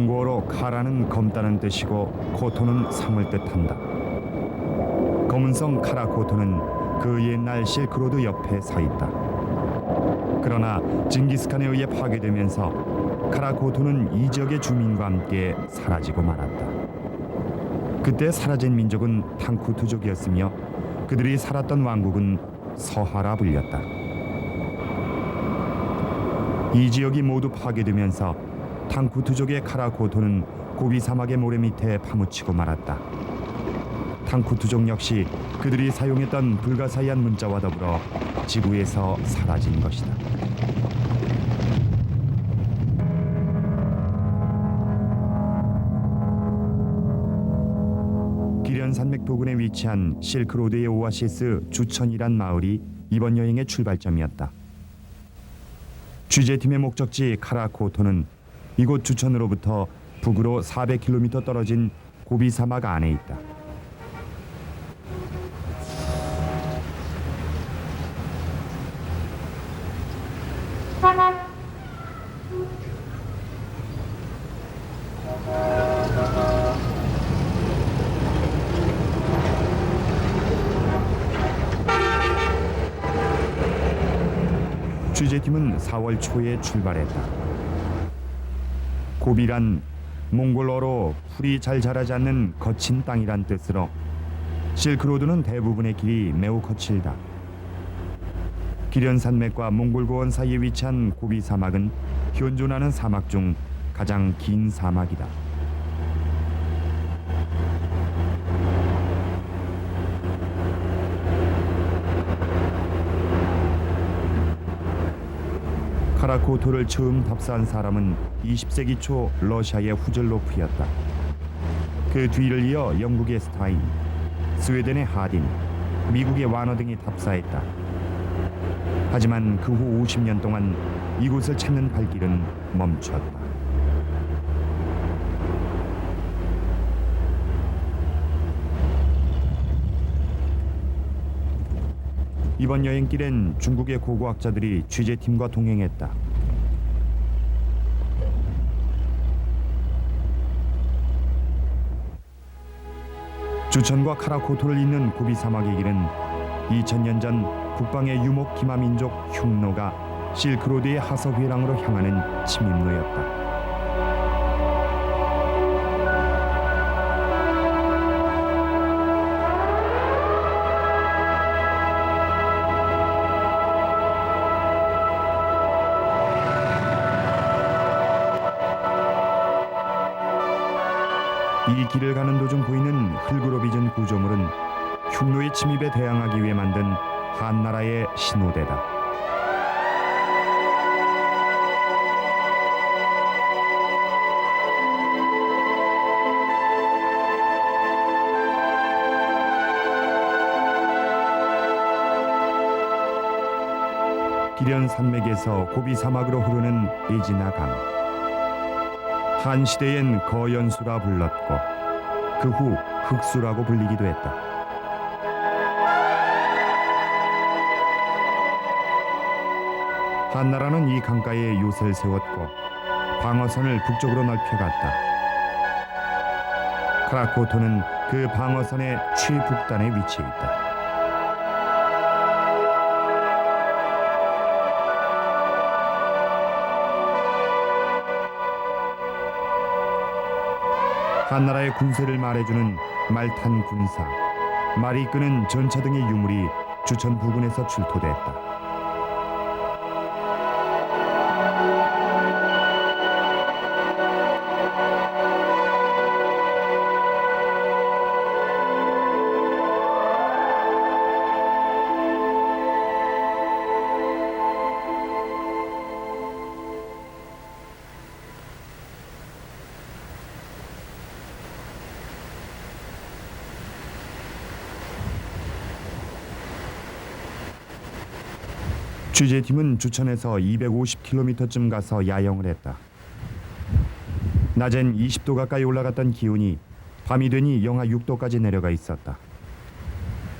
몽고어로 카라는 검다는 뜻이고 코토는 성을 뜻한다. 검은성 카라코토는 그 옛날 실크로드 옆에 서 있다. 그러나 징기스칸에 의해 파괴되면서 카라코토는 이 지역의 주민과 함께 사라지고 말았다. 그때 사라진 민족은 탕쿠투족이었으며 그들이 살았던 왕국은 서하라 불렸다. 이 지역이 모두 파괴되면서 탕쿠투족의 카라코토는 고비 사막의 모래 밑에 파묻히고 말았다. 탕쿠투족 역시 그들이 사용했던 불가사의한 문자와 더불어 지구에서 사라진 것이다. 기련 산맥 부근에 위치한 실크로드의 오아시스 주천이란 마을이 이번 여행의 출발점이었다. 취재팀의 목적지 카라코토는 이곳 주천으로부터 북으로 400km 떨어진 고비 사막 안에 있다. 취재팀은 4월 초에 출발했다. 고비란 몽골어로 풀이 잘 자라지 않는 거친 땅이란 뜻으로 실크로드는 대부분의 길이 매우 거칠다. 기련 산맥과 몽골 고원 사이에 위치한 고비 사막은 현존하는 사막 중 가장 긴 사막이다. 카라코토를 처음 답사한 사람은 20세기 초 러시아의 후즐로프였다. 그 뒤를 이어 영국의 스타인, 스웨덴의 하딘, 미국의 와너 등이 답사했다. 하지만 그 후 50년 동안 이곳을 찾는 발길은 멈췄다. 이번 여행길엔 중국의 고고학자들이 취재팀과 동행했다. 주천과 카라코토를 잇는 고비 사막의 길은 2000년 전 북방의 유목 기마 민족 흉노가 실크로드의 하서회랑으로 향하는 침입로였다. 이 길을 가는 도중 보이는 흙으로 빚은 구조물은 흉노의 침입에 대항하기 위해 만든 한나라의 신호대다. 기련 산맥에서 고비 사막으로 흐르는 에지나 강. 한 시대엔 거연수라 불렀고 그 후 흑수라고 불리기도 했다. 한나라는 이 강가에 요새를 세웠고 방어선을 북쪽으로 넓혀갔다. 카라코토는 그 방어선의 최북단에 위치해 있다. 한나라의 군세를 말해주는 말탄 군사, 말이 이끄는 전차 등의 유물이 주천 부근에서 출토됐다. 취재팀은 주천에서 250km쯤 가서 야영을 했다. 낮엔 20도 가까이 올라갔던 기온이 밤이 되니 영하 6도까지 내려가 있었다.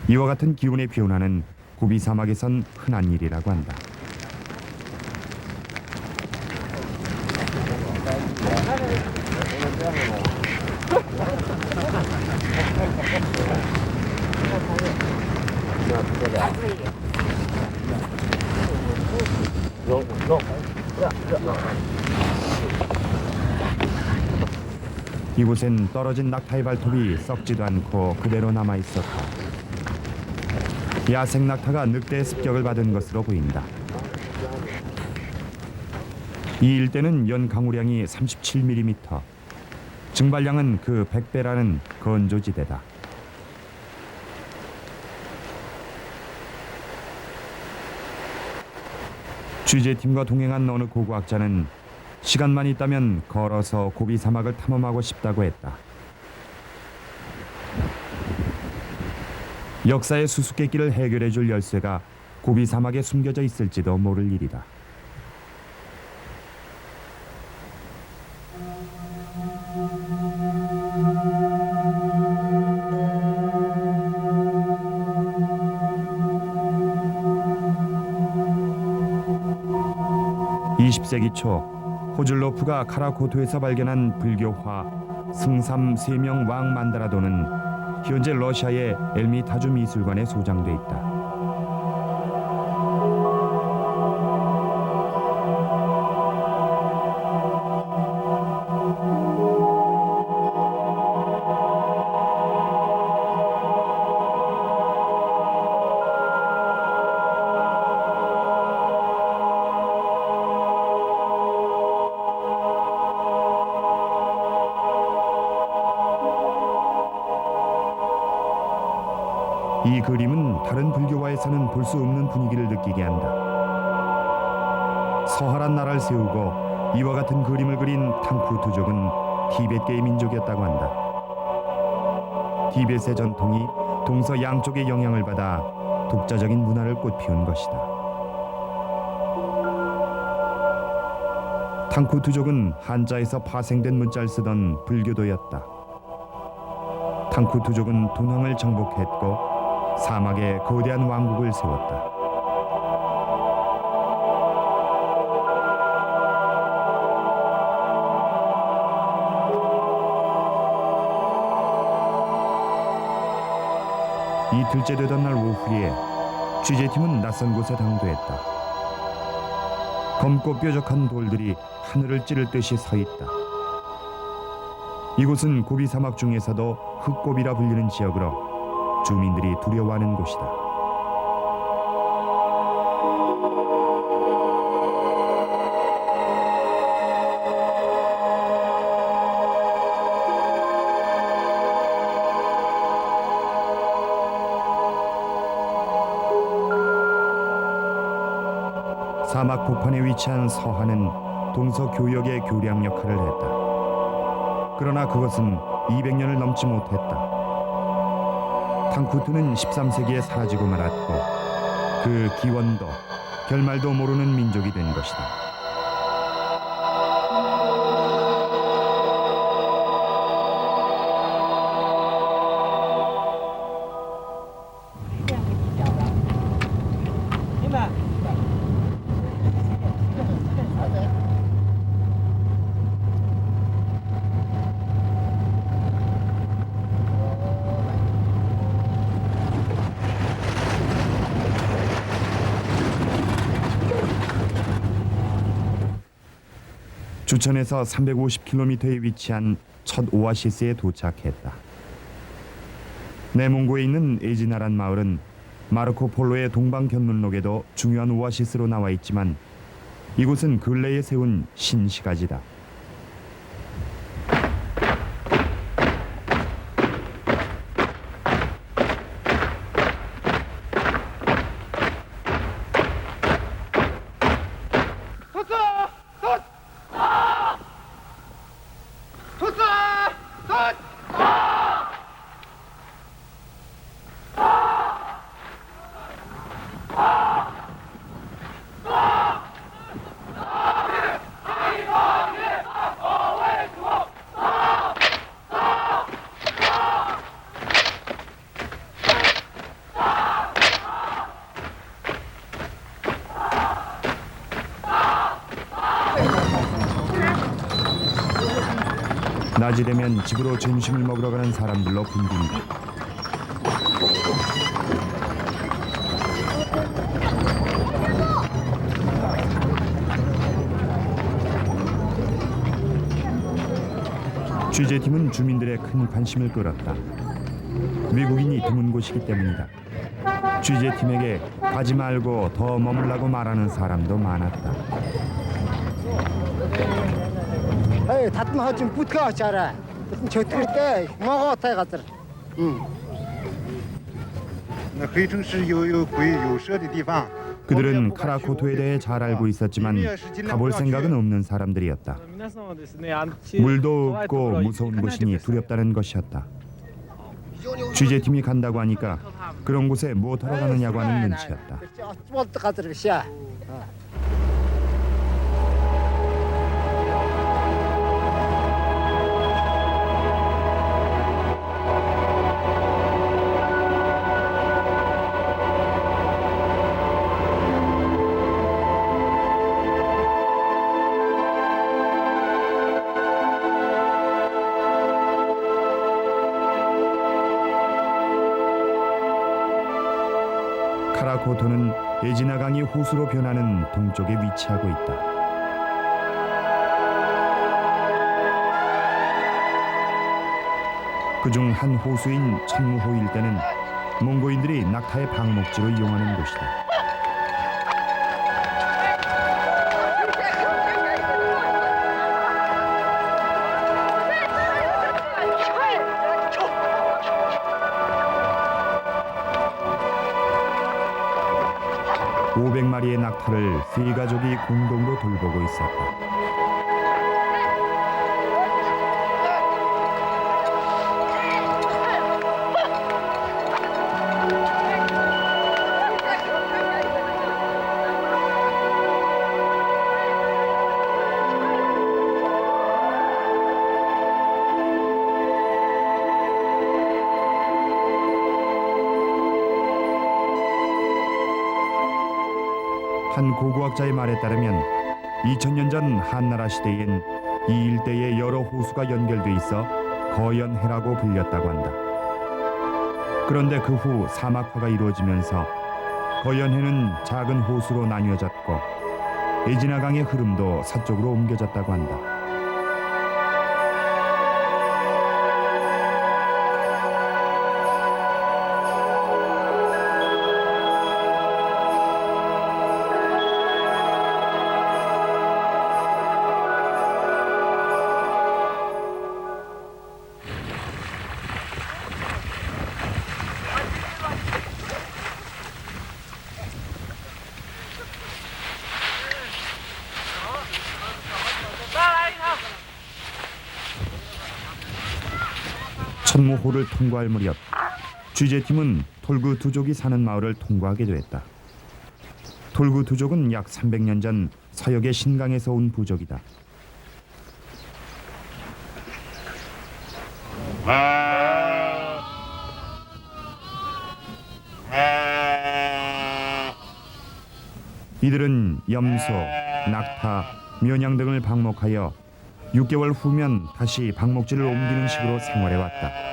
이와 같은 기온의 변화는 고비 사막에선 흔한 일이라고 한다. 이곳엔 떨어진 낙타의 발톱이 썩지도 않고 그대로 남아 있었다. 야생 낙타가 늑대의 습격을 받은 것으로 보인다. 이 일대는 연 강우량이 37mm, 증발량은 그 100배라는 건조지대다. 취재팀과 동행한 어느 고고학자는 시간만 있다면 걸어서 고비 사막을 탐험하고 싶다고 했다. 역사의 수수께끼를 해결해줄 열쇠가 고비 사막에 숨겨져 있을지도 모를 일이다. (20세기) 초 호즐로프가 카라코토에서 발견한 불교화 승삼 세명 왕 만다라도는 현재 러시아의 엘미타주 미술관에 소장돼 있다. 이 그림은 다른 불교화에서는 볼 수 없는 분위기를 느끼게 한다. 서하란 나라를 세우고 이와 같은 그림을 그린 탕쿠투족은 티베트계의 민족이었다고 한다. 티베트의 전통이 동서 양쪽의 영향을 받아 독자적인 문화를 꽃피운 것이다. 탕쿠투족은 한자에서 파생된 문자를 쓰던 불교도였다. 탕쿠투족은 동황을 정복했고 사막에 거대한 왕국을 세웠다. 이틀째 되던 날 오후에 취재팀은 낯선 곳에 당도했다. 검고 뾰족한 돌들이 하늘을 찌를 듯이 서 있다. 이곳은 고비 사막 중에서도 흑고비라 불리는 지역으로 주민들이 두려워하는 곳이다. 사막 복판에 위치한 서하는 동서교역의 교량 역할을 했다. 그러나 그것은 200년을 넘지 못했다. 탕쿠투는 13세기에 사라지고 말았고 그 기원도 결말도 모르는 민족이 된 것이다. 주천에서 350km에 위치한 첫 오아시스에 도착했다. 내몽고에 있는 에지나란 마을은 마르코 폴로의 동방견문록에도 중요한 오아시스로 나와 있지만 이곳은 근래에 세운 신시가지다. 낮이 되면 집으로 점심을 먹으러 가는 사람들로 붐빈다. 취재팀은 주민들의 큰 관심을 끌었다. 외국인이 드문 곳이기 때문이다. 취재팀에게 가지 말고 더 머물라고 말하는 사람도 많았다. татан хожим бүтгэ очаарай. Бүтэн чөтгөртэй могоотой газар. 那黑城市有鬼有蛇的地方。 그들은 카라코토에 대해 잘 알고 있었지만 가볼 생각은 없는 사람들이었다. 물도 없고 무서운 곳이니 두렵다는 것이었다. 취재팀이 간다고 하니까 그런 곳에 무엇하러 가느냐고 하는 눈치였다. болдог газар биш аа. 카라코토는 에지나강이 호수로 변하는 동쪽에 위치하고 있다. 그중 한 호수인 천무호 일대는 몽고인들이 낙타의 방목지로 이용하는 곳이다. (500마리의) 낙타를 세 가족이 공동으로 돌보고 있었다. 한 고고학자의 말에 따르면 2000년 전 한나라 시대엔 이 일대에 여러 호수가 연결돼 있어 거연해라고 불렸다고 한다. 그런데 그 후 사막화가 이루어지면서 거연해는 작은 호수로 나뉘어졌고 에지나강의 흐름도 서쪽으로 옮겨졌다고 한다. 천무호를 통과할 무렵 취재팀은 톨구 두족이 사는 마을을 통과하게 됐다. 톨구 두족은 약 300년 전 서역의 신강에서 온 부족이다. 이들은 염소, 낙타, 면양 등을 방목하여 6개월 후면 다시 방목지를 옮기는 식으로 생활해왔다.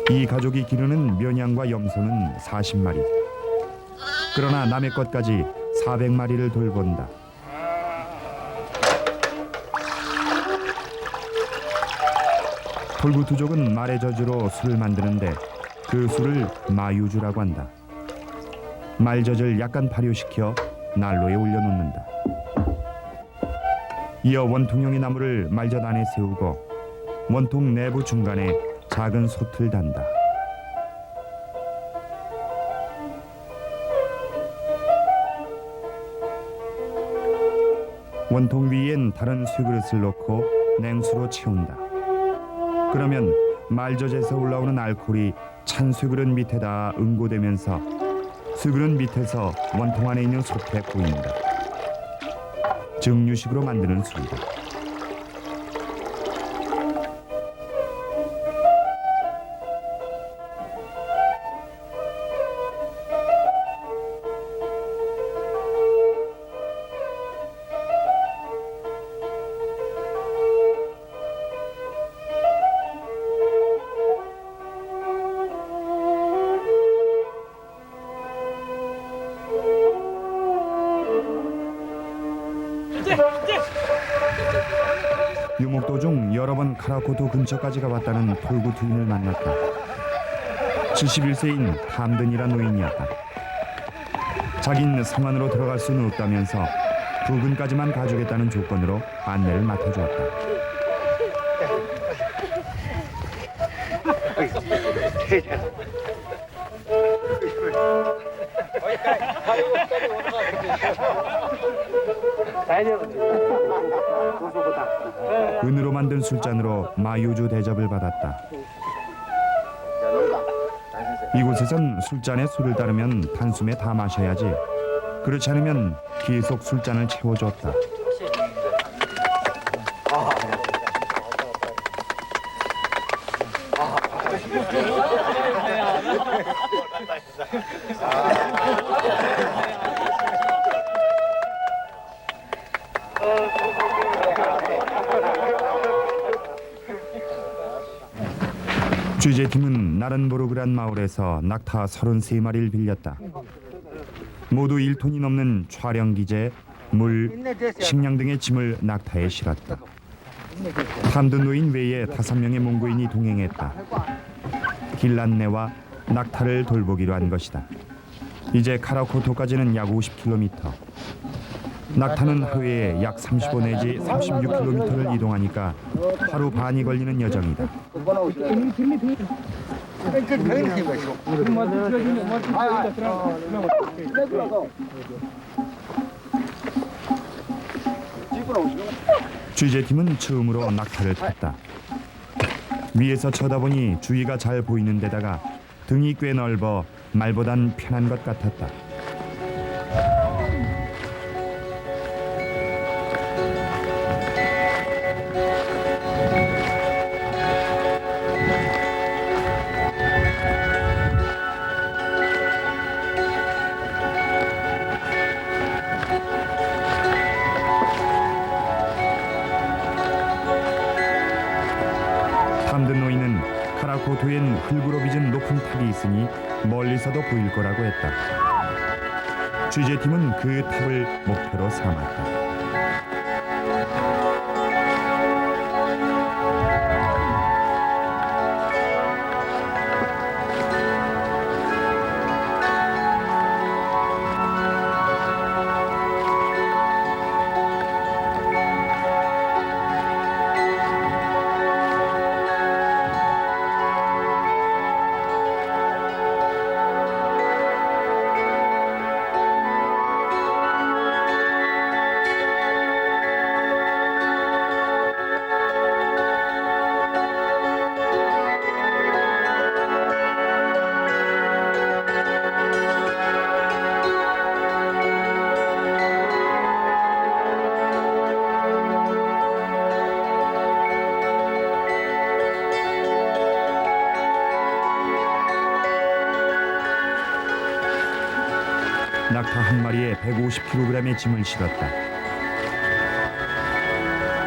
이 가족이 기르는 면양과 염소는 40마리. 그러나 남의 것까지 400마리를 돌본다. 톨구투족은 말의 저주로 술을 만드는데 그 술을 마유주라고 한다. 말젖을 약간 발효시켜 난로에 올려놓는다. 이어 원통형의 나무를 말젖 안에 세우고 원통 내부 중간에 작은 솥을 단다. 원통 위엔 다른 쇠그릇을 놓고 냉수로 채운다. 그러면 말젖에서 올라오는 알코올이 찬 쇠그릇 밑에다 응고되면서 쇠그릇 밑에서 원통 안에 있는 솥에 고인다. 증류식으로 만드는 술이다. 고목 도중 여러 번 카라코토 근처까지 가봤다는 톨구 트윈을 만났다. 71세인 탐든이란 노인이었다. 자긴 성 안으로 들어갈 수는 없다면서 부근까지만 가주겠다는 조건으로 안내를 맡아주었다. 은으로 만든 술잔으로 마유주 대접을 받았다. 이곳에선 술잔에 술을 따르면 단숨에 다 마셔야지. 그렇지 않으면 계속 술잔을 채워줬다. 취재팀은 나른보르그란 마을에서 낙타 33마리를 빌렸다. 모두 1톤이 넘는 촬영 기재, 물, 식량 등의 짐을 낙타에 실었다. 탐든 노인 외에 5명의 몽고인이 동행했다. 길 안내와 낙타를 돌보기로 한 것이다. 이제 카라코토까지는 약 50km. 낙타는 하루에 약 35 내지 36km를 이동하니까 하루 반이 걸리는 여정이다. 취재팀은 처음으로 낙타를 탔다. 위에서 쳐다보니 주위가 잘 보이는 데다가 등이 꽤 넓어 말보단 편한 것 같았다. 탐든 노인은 카라코토엔 흙으로 빚은 높은 탑이 있으니 멀리서도 보일 거라고 했다. 취재팀은 그 탑을 목표로 삼았다. 낙타 한 마리에 150kg의 짐을 실었다.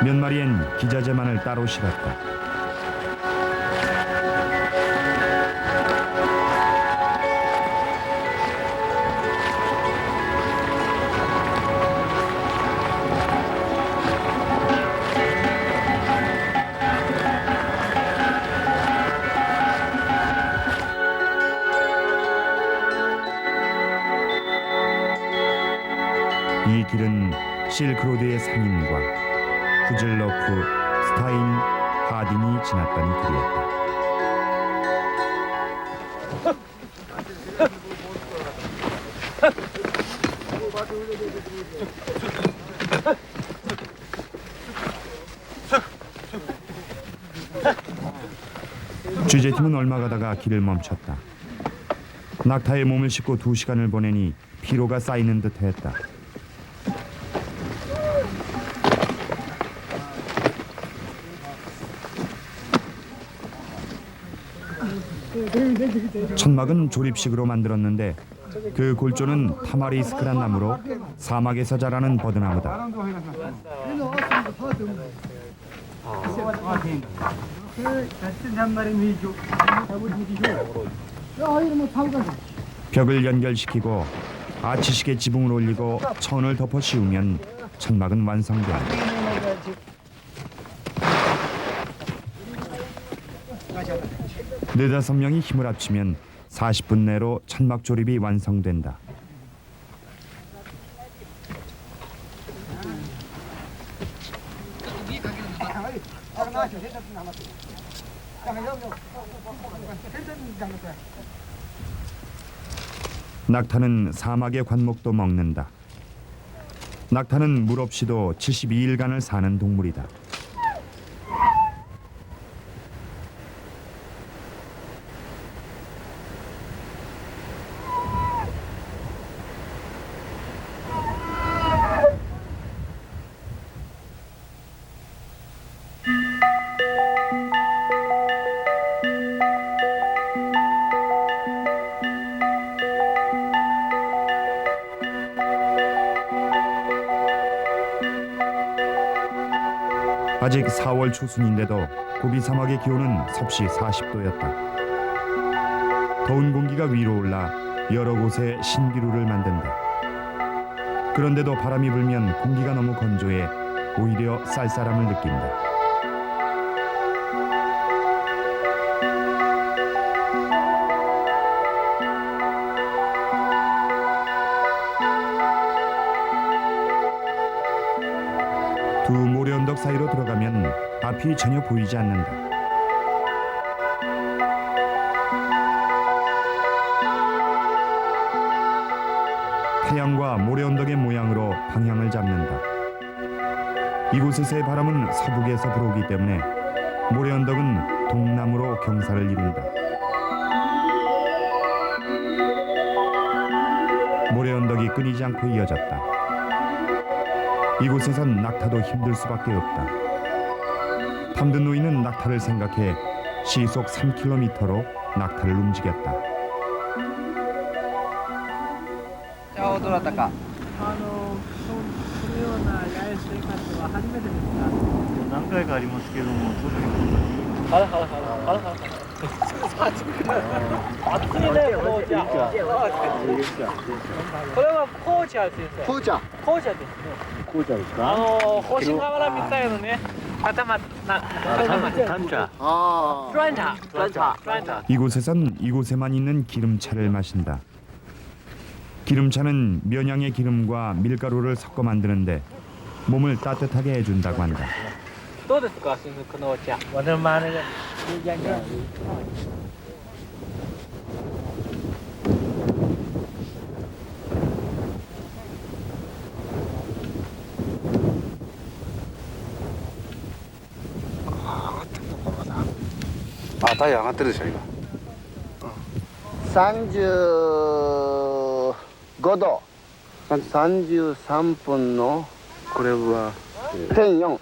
몇 마리엔 기자재만을 따로 실었다. 이 길은 실크로드의 상인과 후즐로프, 스타인, 하딘이 지났던 길이었다. 취재팀은 얼마 가다가 길을 멈췄다. 낙타에 몸을 싣고 2시간을 보내니 피로가 쌓이는 듯했다. 천막은 조립식으로 만들었는데 그 골조는 타마리스크란 나무로 사막에서 자라는 버드나무다. 벽을 연결시키고 아치식에 지붕을 올리고 천을 덮어 씌우면 천막은 완성된다. 네다섯 명이 힘을 합치면 40분 내로 천막 조립이 완성된다. 낙타는 사막의 관목도 먹는다. 낙타는 물 없이도 72일간을 사는 동물이다. 아직 4월 초순인데도 고비 사막의 기온은 섭씨 40도였다. 더운 공기가 위로 올라 여러 곳에 신기루를 만든다. 그런데도 바람이 불면 공기가 너무 건조해 오히려 쌀쌀함을 느낀다. 두 모래 언덕 사이로 들어가면 앞이 전혀 보이지 않는다. 태양과 모래 언덕의 모양으로 방향을 잡는다. 이곳에서의 바람은 서북에서 불어오기 때문에 모래 언덕은 동남으로 경사를 이룬다. 모래 언덕이 끊이지 않고 이어졌다. 이곳에선 낙타도 힘들 수밖에 없다. 탐든 노인은 낙타를 생각해 시속 3km로 낙타를 움직였다. どうだったか。そのような八重生活は初めてですか。何回かありますけども、それに暑いね、紅茶。これは紅茶です。紅茶紅茶ですね。紅茶ですか？星瓦みたいなね。単茶。 아 짠차. 이곳에선 이곳에만 있는 기름차를 마신다. 기름차는 면양의 기름과 밀가루를 섞어 만드는데 몸을 따뜻하게 해준다고 한다. どうですか、新宿のお茶。我的妈那个，あ、太陽上がってるでしょ今。 35度33分のこれはペン44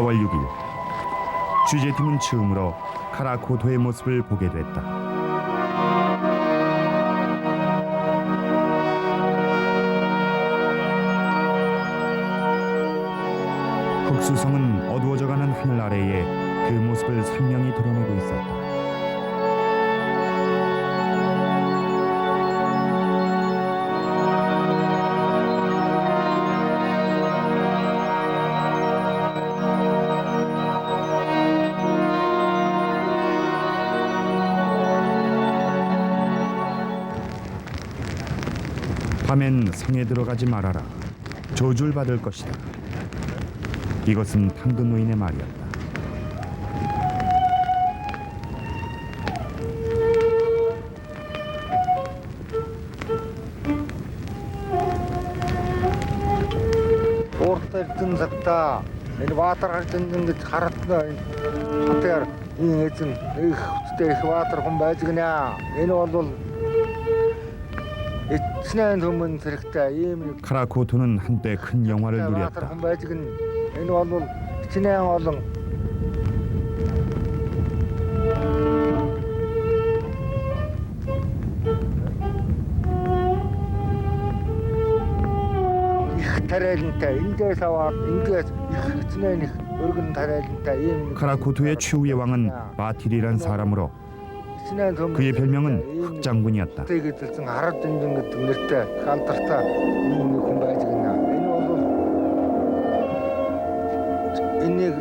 월 6일 취재팀은 처음으로 카라코토의 모습을 보게 됐다. 흑수성은 어두워져가는 하늘 아래에 그 모습을 선명히 드러내고 있었다. 밤엔 성에 들어가지 말아라. 저주를 받을 것이다. 이것은 당근 노인의 말이었다. Уурталдан цагта энэ ваатар гарч ингэж харатна хатаар эзэн их хүчтэй их ваатар хүн байж гинэ. Энэ бол эцнэн хүмүүн зэрэгтэй ийм 카라코토는 한때 큰 영화를 ваатар 누렸다. хүн байж гин. Энэ бол эцнэн олон тариалантай эндээс аваад ингээс их эцнэн их өргөн тариалантай ийм 카라코토의 최후의 왕은 바틸이란 사람으로 эцнэн хүмүүс 그의 별명은 흑장군이었다. тэгэтэлсэн хараад дэмжин гэдэг нэртэй халдартай ийм нэг хүн байж гинэ. Энэ бол энийг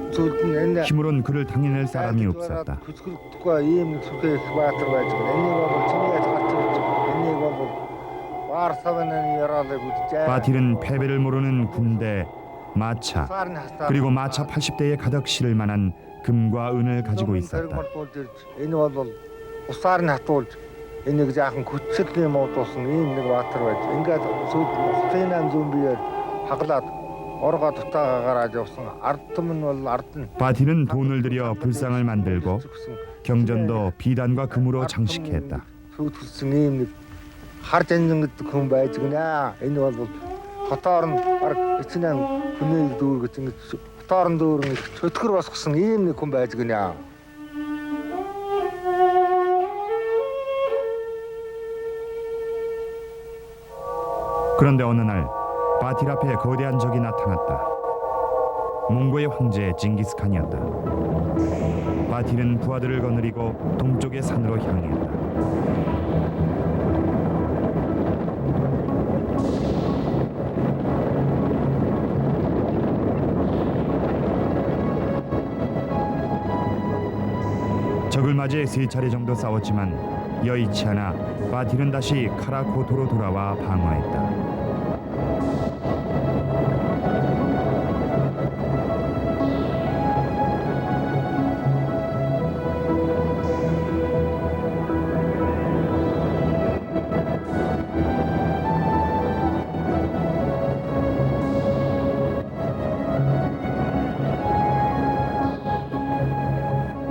зөвд энэ 힘으론 그를 당해낼 사람이 없었다. хүчгэлдэггүй ийм нэг сүхэ их баатар байж гинэ. Энийг бол чингээс гарч энийг бол ваар савнаны яраалыг үзжээ. 바틸은 패배를 모르는 군대, 마차, 그리고 마차 80대에 가득 실을 만한 금과 은을 가지고 있었다. Энэ бол усаар нь хатуулж энийг жаахан хүчтэй муудуулсан ийм нэг баатар байж. Ингээд сүйдэн зүүн биеэр хаглаад оргоо дутаагаа гараад явсан. Ард түмэн бол ард нь 바틸은 돈을 들여 불상을 만들고 경전도 비단과 금으로 장식했다. сүйдэлсэн ийм нэг хар жанжин гэдэг хүн байж гинэ. Энэ бол хотоор нь баг эцнэн хүнийг дүүргэж ингэж хотоор нь дүүрэн чөтгөр босгосон ийм нэг хүн байж гинэ. 그런데 어느 날 바틸 앞에 거대한 적이 나타났다. 몽고의 황제 징기스칸이었다. 바틸은 부하들을 거느리고 동쪽의 산으로 향했다. 적을 맞이해 3차례 정도 싸웠지만 여의치 않아 바틸은 다시 카라코토로 돌아와 방어했다.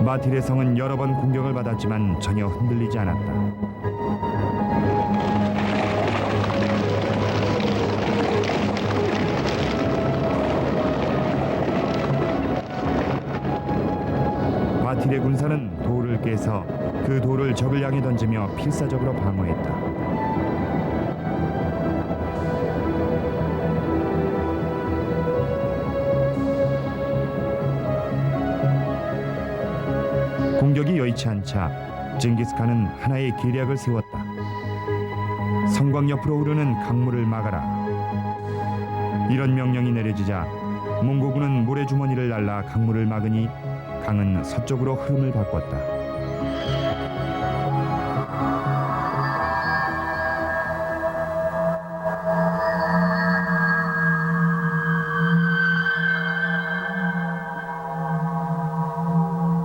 바틸의 성은 여러 번 공격을 받았지만 전혀 흔들리지 않았다. 바틸의 군사는 돌을 깨서 그 돌을 적을 향해 던지며 필사적으로 방어했다. 공격이 여의치 않자 징기스칸은 하나의 계략을 세웠다. 성곽 옆으로 흐르는 강물을 막아라. 이런 명령이 내려지자 몽고군은 모래주머니를 날라 강물을 막으니 강은 서쪽으로 흐름을 바꿨다.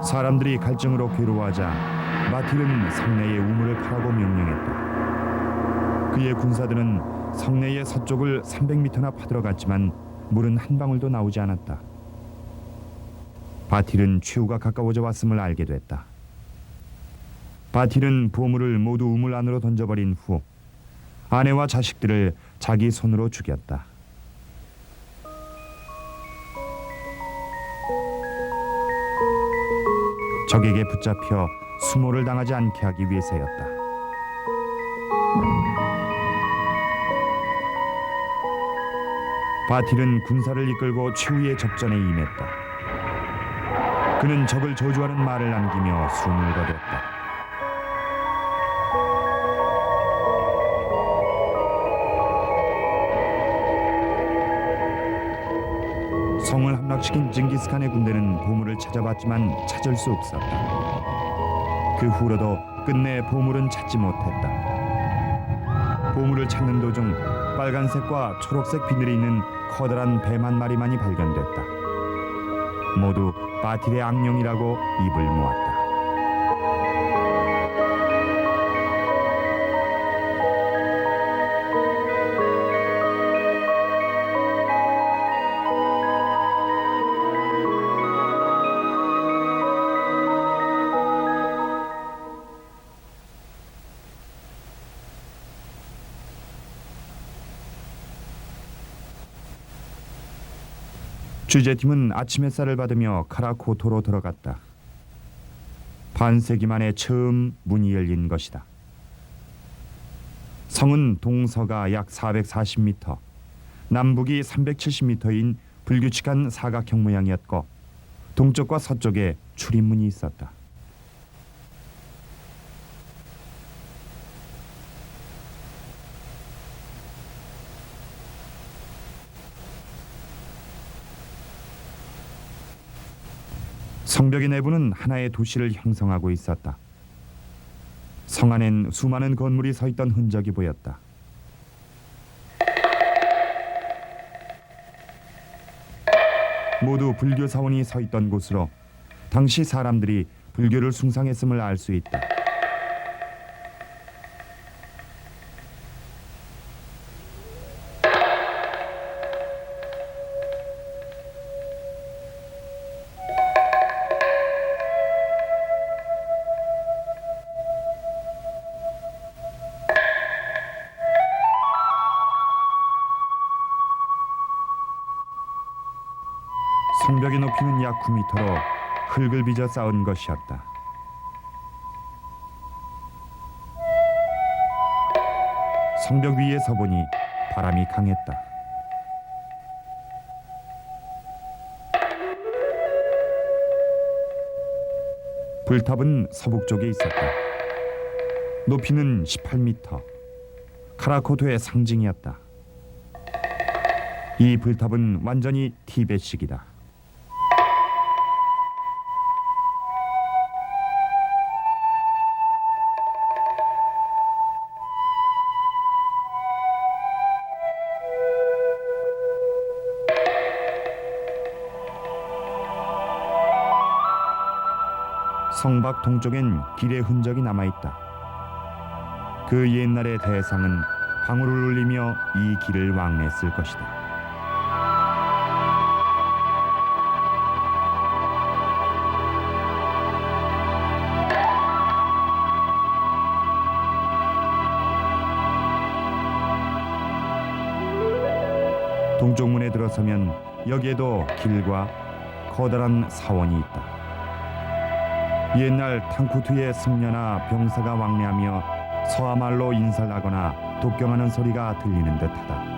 사람들이 갈증으로 괴로워하자 바틸은 성내에 우물을 파라고 명령했다. 그의 군사들은 성내의 서쪽을 300m나 파들어갔지만 물은 한 방울도 나오지 않았다. 바틸은 최후가 가까워져 왔음을 알게 됐다. 바틸은 보물을 모두 우물 안으로 던져버린 후 아내와 자식들을 자기 손으로 죽였다. 적에게 붙잡혀 수모를 당하지 않게 하기 위해서였다. 바틸은 군사를 이끌고 최후의 접전에 임했다. 그는 적을 저주하는 말을 남기며 숨을 거뒀다. 성을 함락시킨 징기스칸의 군대는 보물을 찾아봤지만 찾을 수 없었다. 그 후로도 끝내 보물은 찾지 못했다. 보물을 찾는 도중 빨간색과 초록색 비늘이 있는 커다란 뱀 한 마리만이 발견됐다. 모두 바틸의 악령이라고 입을 모았다. 취재팀은 아침 햇살을 받으며 카라코토로 들어갔다. 반세기 만에 처음 문이 열린 것이다. 성은 동서가 약 440m, 남북이 370m인 불규칙한 사각형 모양이었고 동쪽과 서쪽에 출입문이 있었다. 성벽의 내부는 하나의 도시를 형성하고 있었다. 성 안엔 수많은 건물이 서 있던 흔적이 보였다. 모두 불교 사원이 서 있던 곳으로 당시 사람들이 불교를 숭상했음을 알 수 있다. 성벽의 높이는 약 9m로 흙을 빚어 쌓은 것이었다. 성벽 위에 서보니 바람이 강했다. 불탑은 서북쪽에 있었다. 높이는 18m. 카라코토의 상징이었다. 이 불탑은 완전히 티벳식이다. 성 밖 동쪽엔 길의 흔적이 남아있다. 그 옛날의 대상은 방울을 울리며 이 길을 왕래했을 것이다. 동쪽 문에 들어서면 여기에도 길과 커다란 사원이 있다. 옛날 탕쿠투의 승려나 병사가 왕래하며 서아말로 인사를 하거나 독경하는 소리가 들리는 듯하다.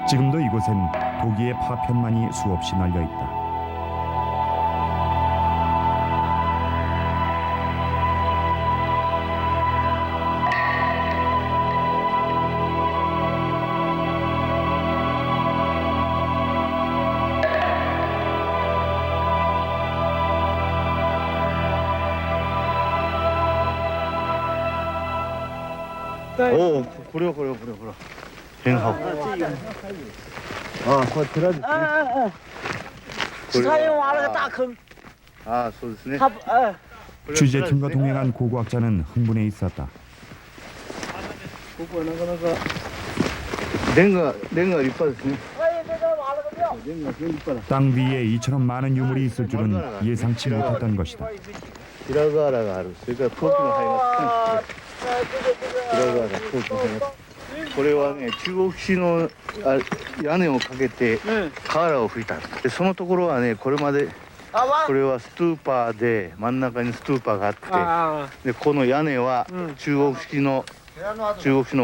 지금도 이곳엔 도기의 파편만이 수없이 널려 있다. 오, 그래. 뱅하고. 그거 들어주지. 사용 알아가 큰 아, そうですね. 취재팀과 동행한 고고학자는 흥분해 있었다. ここはなかなかレンガ立派ですね. 랭가立派だ. 땅 위에 이처럼 많은 유물이 있을 줄은 예상치 못했던 것이다. 平瓦がある。それから陶器も入ります。平瓦が陶器も入ります。これはね、中国式の屋根をかけて瓦を吹いた。でそのところはね、これまでこれはストゥーパーで真ん中にストゥーパーがあって、でこの屋根は中国式の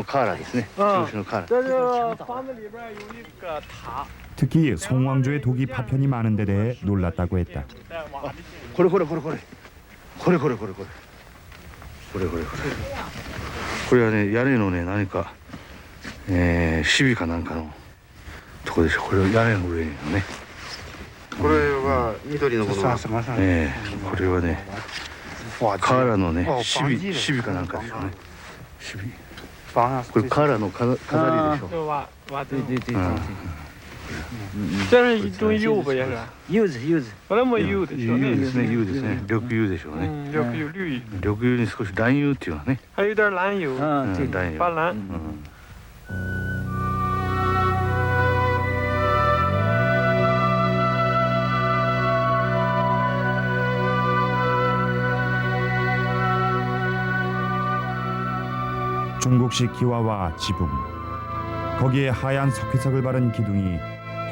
瓦ですね。中国式の瓦。 특히 송왕조의 도기 파편이 많은 데 대해 놀랐다고 했다. これはね、屋根のね、何かシビかなんかのとこでしょ。これ屋根の上のね。これは緑のものがこれはね、瓦のね、シビかなんかでしょうね。シビ。これカーラの飾りでしょ。就挖对对对对嗯对，这是一种柚子也是，柚子柚子，本来没柚的，柚ですね、柚ですね。緑柚でしょうね。有绿，緑柚に少し蓝柚っていうのね。还有点蓝柚，嗯对蓝柚。发蓝。うん。 중국식 기와와 지붕, 거기에 하얀 석회석을 바른 기둥이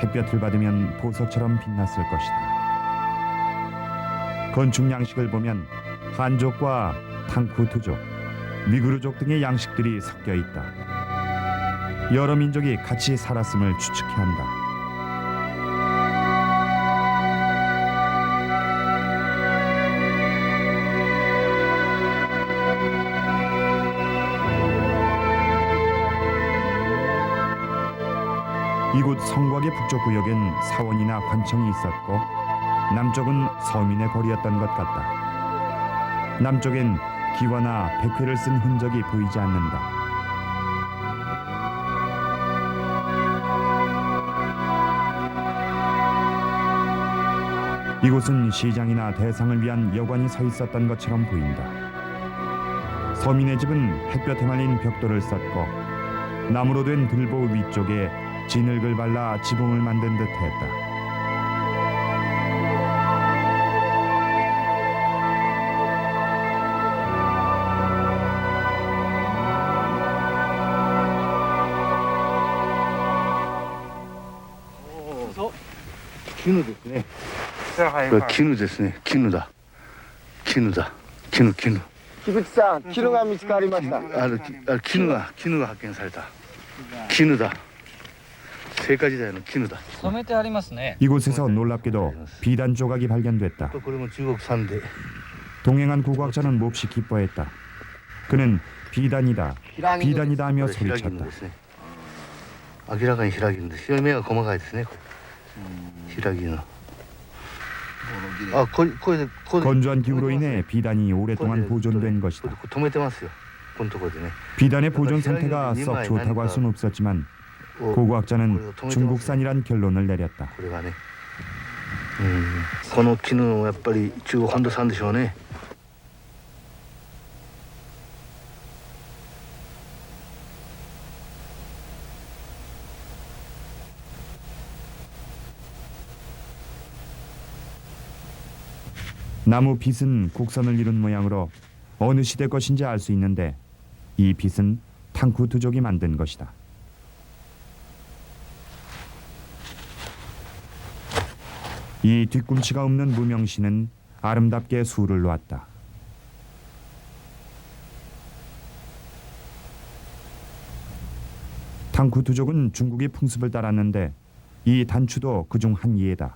햇볕을 받으면 보석처럼 빛났을 것이다. 건축 양식을 보면 한족과 탕쿠투족, 위구르족 등의 양식들이 섞여 있다. 여러 민족이 같이 살았음을 추측해 한다. 이곳 성곽의 북쪽 구역엔 사원이나 관청이 있었고 남쪽은 서민의 거리였던 것 같다. 남쪽엔 기와나 백회를 쓴 흔적이 보이지 않는다. 이곳은 시장이나 대상을 위한 여관이 서 있었던 것처럼 보인다. 서민의 집은 햇볕에 말린 벽돌을 썼고 나무로 된 들보 위쪽에 진흙을 발라 지붕을 만든 듯했다.絹ですね。这还これ絹ですね。絹だ。絹だ。絹。樋口さん、絹が見つかりました。絹が発見された。絹だ。聖火時代の絹だ。 染めてありますね。 이곳에서 놀랍게도 비단 조각이 발견됐다. これも中国産で。 동행한 고고학자는 몹시 기뻐했다. 그는 비단이다 하며 소리쳤다. 明らかに平木です。白い目が細かいですね。これ平木の。あ、これで 건조한 기후로 인해 비단이 오랫동안 보존된 것이다. 止めてますよ。このところでね。 비단의 보존 상태가 썩 좋다고 할 수는 없었지만 고고학자는 중국산이란 결론을 내렸다. これがね。この絹もやっぱり中国本土産でしょうね。 나무 빗은 곡선을 이룬 모양으로 어느 시대 것인지 알 수 있는데 이 빗은 탕쿠투족이 만든 것이다. 이 뒤꿈치가 없는 무명시는 아름답게 수를 놓았다. 탕쿠투족은 중국의 풍습을 따랐는데 이 단추도 그중 한 예다.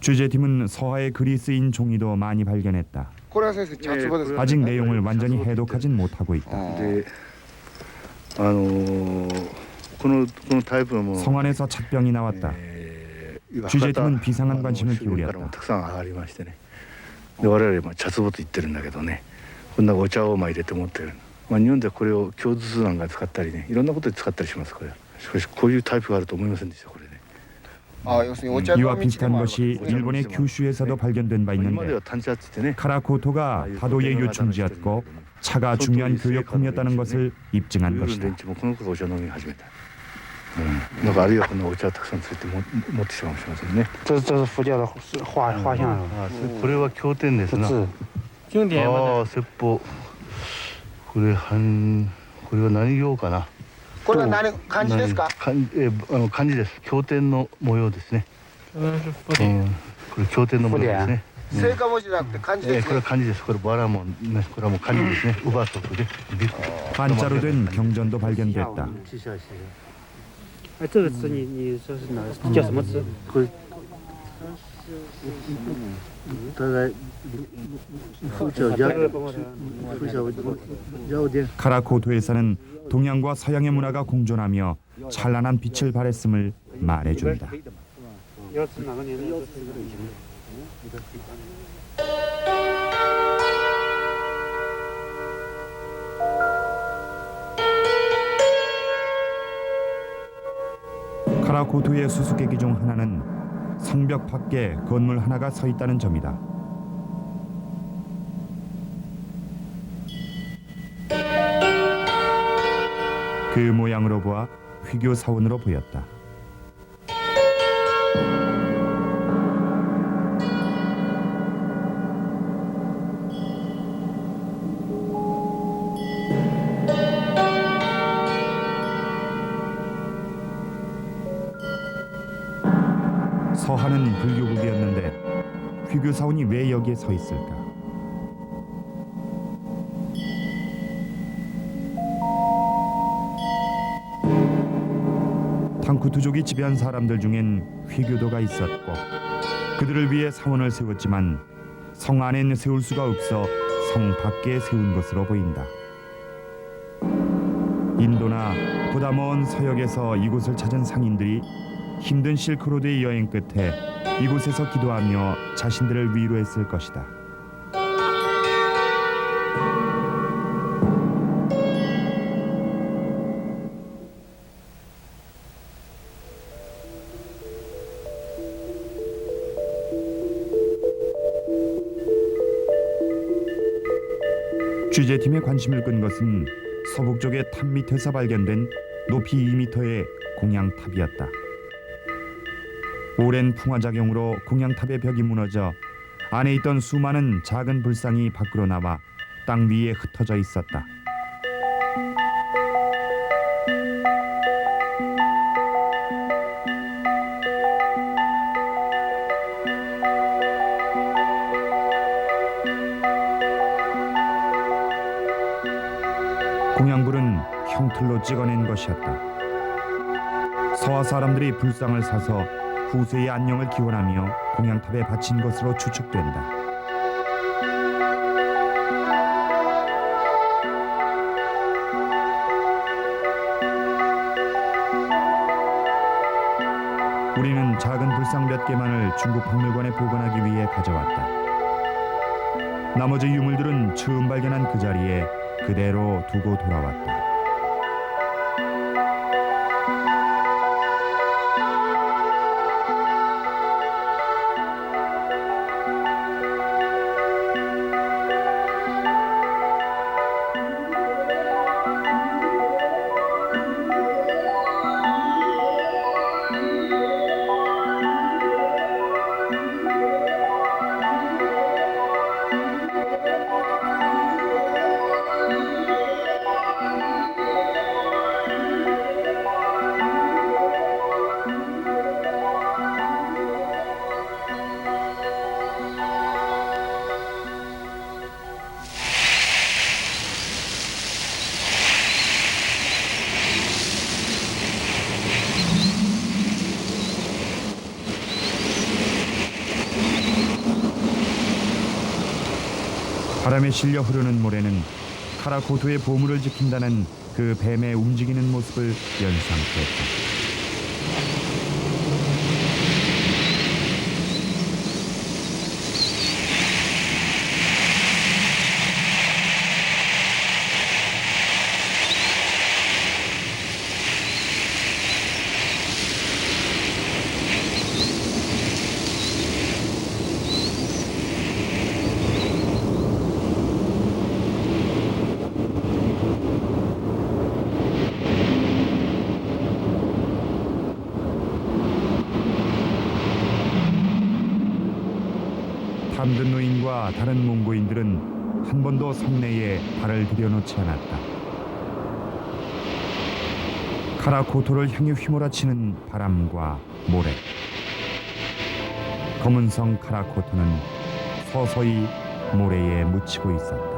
취재팀은 서하의 글이 쓰인 종이도 많이 발견했다. 아직 내용을 완전히 해독하진 못하고 있다. で、このタイプの 성안에서 찻병이 나왔다. 취재팀은 비상한 관심을 기울였다. たくさん上がりましてね。で我々も茶壺と言ってるんだけどね。こんなお茶を入れて持ってる。日本ではこれを京筒なんか使ったりね、いろんなことで使ったりしますこれ。しかしこういうタイプがあると思いませんでしたこれね。 이와 비슷한 것이 일본의 규슈에서도 발견된 바 今まで 있는데 は単茶って言ってね。 카라코토가 다도의 요충지였고 차가 중요한 교역품이었다는 것을 입증한 夜の 것이다. 連中もこの頃お茶飲み始めた。なんかあるいはこのお茶をたくさんついて持ってしまうかもしれませんね。这是佛教的画像。これは経典ですな。经典嘛。ああ、説法。これは何行かな。 これは何漢字ですか？漢字です。経典の模様ですね。これ経典の模様ですね。聖火文字じゃなくて漢字ですこれは漢字です。これバラもね、これはもう漢字ですね。ウバソクで。 한자로 된 경전도 발견됐다. 哎，这个字你说是哪？叫什么字？大概카라코토에서는 동양과 서양의 문화가 공존하며 찬란한 빛을 발했음을 말해준다. 要指哪个年代？ 카라코토의 수수께끼 중 하나는 성벽 밖에 건물 하나가 서 있다는 점이다. 그 모양으로 보아 휘교 사원으로 보였다. 서하는 불교국이었는데 휘교 사원이 왜 여기에 서 있을까? 탕쿠투족이 지배한 사람들 중엔 휘교도가 있었고 그들을 위해 사원을 세웠지만 성 안엔 세울 수가 없어 성 밖에 세운 것으로 보인다. 인도나 보다 먼 서역에서 이곳을 찾은 상인들이 힘든 실크로드의 여행 끝에 이곳에서 기도하며 자신들을 위로했을 것이다. 취재팀의 관심을 끈 것은 서북 쪽의 탑 밑에서 발견된 높이 2m의 공양탑이었다. 오랜 풍화작용으로 공양탑의 벽이 무너져 안에 있던 수많은 작은 불상이 밖으로 나와 땅 위에 흩어져 있었다. 공양불은 형틀로 찍어낸 것이었다. 서하 사람들이 불상을 사서 후세의 안녕을 기원하며 공양탑에 바친 것으로 추측된다. 우리는 작은 불상 몇 개만을 중국 박물관에 보관하기 위해 가져왔다. 나머지 유물들은 처음 발견한 그 자리에 그대로 두고 돌아왔다. 바람에 실려 흐르는 모래는 카라코토의 보물을 지킨다는 그 뱀의 움직이는 모습을 연상케 했다. 탐든 노인과 다른 몽고인들은 한 번도 성내에 발을 들여놓지 않았다. 카라코토를 향해 휘몰아치는 바람과 모래. 검은 성 카라코토는 서서히 모래에 묻히고 있었다.